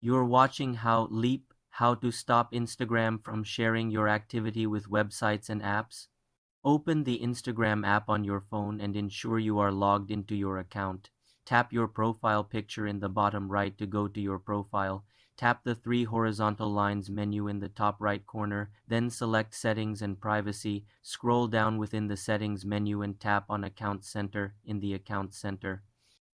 You're watching how to stop Instagram from sharing your activity with websites and apps. Open the Instagram app on your phone and ensure you are logged into your account. Tap your profile picture in the bottom right to go to your profile. Tap the three horizontal lines menu in the top right corner, then select Settings and Privacy. Scroll down within the Settings menu and tap on Account Center in the Account Center.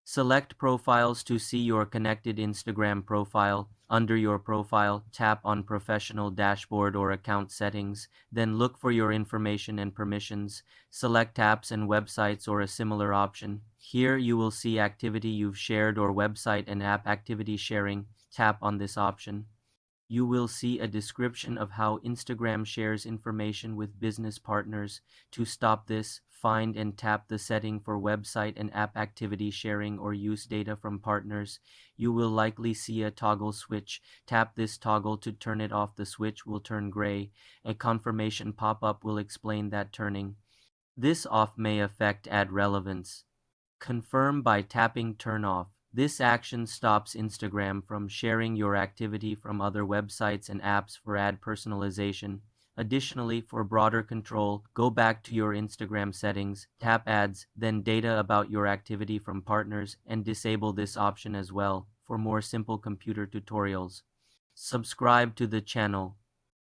Select Profiles to see your connected Instagram profile. Under your profile, tap on Professional Dashboard or Account Settings, then look for your information and permissions. Select Apps and Websites or a similar option. Here you will see activity you've shared or website and app activity sharing. Tap on this option. You will see a description of how Instagram shares information with business partners. To stop this, find and tap the setting for website and app activity sharing or use data from partners. You will likely see a toggle switch. Tap this toggle to turn it off. The switch will turn gray. A confirmation pop-up will explain that turning this off may affect ad relevance. Confirm by tapping Turn Off. This action stops Instagram from sharing your activity from other websites and apps for ad personalization. Additionally, for broader control, go back to your Instagram settings, tap Ads, then Data about your activity from partners, and disable this option as well for more simple computer tutorials. Subscribe to the channel.